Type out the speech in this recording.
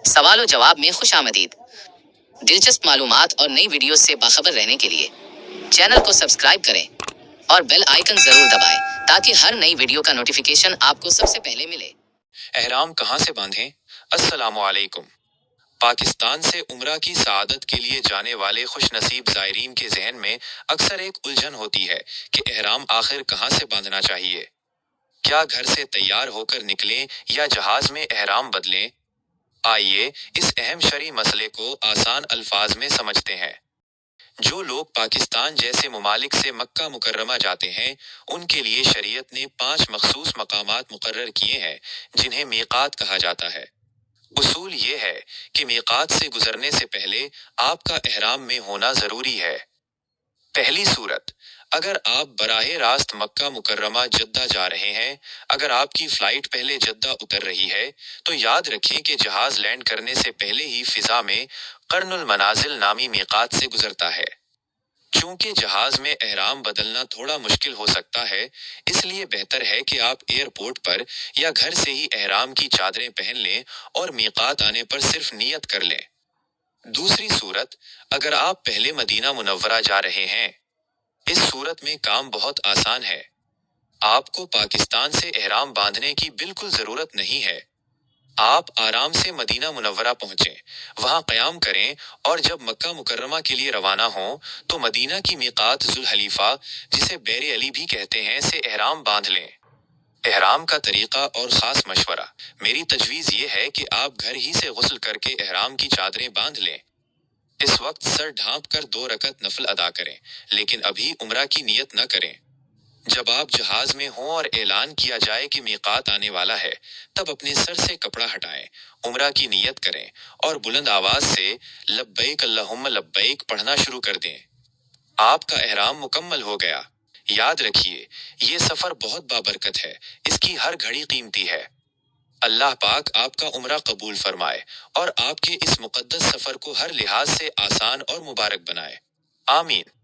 سوال و جواب میں خوش آمدید۔ دلچسپ معلومات اور نئی ویڈیوز سے باخبر رہنے کے لیے چینل کو سبسکرائب کریں اور بیل آئیکن ضرور دبائیں تاکہ ہر نئی ویڈیو کا نوٹیفیکیشن آپ کو سب سے پہلے ملے۔ احرام کہاں سے باندھیں؟ السلام علیکم۔ پاکستان سے عمرہ کی سعادت کے لیے جانے والے خوش نصیب زائرین کے ذہن میں اکثر ایک الجھن ہوتی ہے کہ احرام آخر کہاں سے باندھنا چاہیے؟ کیا گھر سے تیار ہو کر نکلیں یا جہاز میں احرام بدلیں؟ آئیے اس اہم شرعی مسئلے کو آسان الفاظ میں سمجھتے ہیں۔ جو لوگ پاکستان جیسے ممالک سے مکہ مکرمہ جاتے ہیں، ان کے لیے شریعت نے 5 مخصوص مقامات مقرر کیے ہیں جنہیں میقات کہا جاتا ہے۔ اصول یہ ہے کہ میقات سے گزرنے سے پہلے آپ کا احرام میں ہونا ضروری ہے۔ پہلی صورت، اگر آپ براہ راست مکہ مکرمہ جدہ جا رہے ہیں، اگر آپ کی فلائٹ پہلے جدہ اتر رہی ہے تو یاد رکھیں کہ جہاز لینڈ کرنے سے پہلے ہی فضا میں قرن المنازل نامی میقات سے گزرتا ہے۔ چونکہ جہاز میں احرام بدلنا تھوڑا مشکل ہو سکتا ہے، اس لیے بہتر ہے کہ آپ ایئرپورٹ پر یا گھر سے ہی احرام کی چادریں پہن لیں اور میقات آنے پر صرف نیت کر لیں۔ دوسری صورت، اگر آپ پہلے مدینہ منورہ جا رہے ہیں، اس صورت میں کام بہت آسان ہے۔ آپ کو پاکستان سے احرام باندھنے کی بالکل ضرورت نہیں ہے۔ آپ آرام سے مدینہ منورہ پہنچیں، وہاں قیام کریں اور جب مکہ مکرمہ کے لیے روانہ ہوں تو مدینہ کی میقات ذوالحلیفہ، جسے بیر علی بھی کہتے ہیں، سے احرام باندھ لیں۔ احرام کا طریقہ اور خاص مشورہ: میری تجویز یہ ہے کہ آپ گھر ہی سے غسل کر کے احرام کی چادریں باندھ لیں۔ اس وقت سر ڈھانپ کر 2 رکعت نفل ادا کریں، لیکن ابھی عمرہ کی نیت نہ کریں۔ جب آپ جہاز میں ہوں اور اعلان کیا جائے کہ میقات آنے والا ہے، تب اپنے سر سے کپڑا ہٹائیں، عمرہ کی نیت کریں اور بلند آواز سے لبیک اللہم لبیک پڑھنا شروع کر دیں۔ آپ کا احرام مکمل ہو گیا۔ یاد رکھیے، یہ سفر بہت بابرکت ہے، اس کی ہر گھڑی قیمتی ہے۔ اللہ پاک آپ کا عمرہ قبول فرمائے اور آپ کے اس مقدس سفر کو ہر لحاظ سے آسان اور مبارک بنائے۔ آمین۔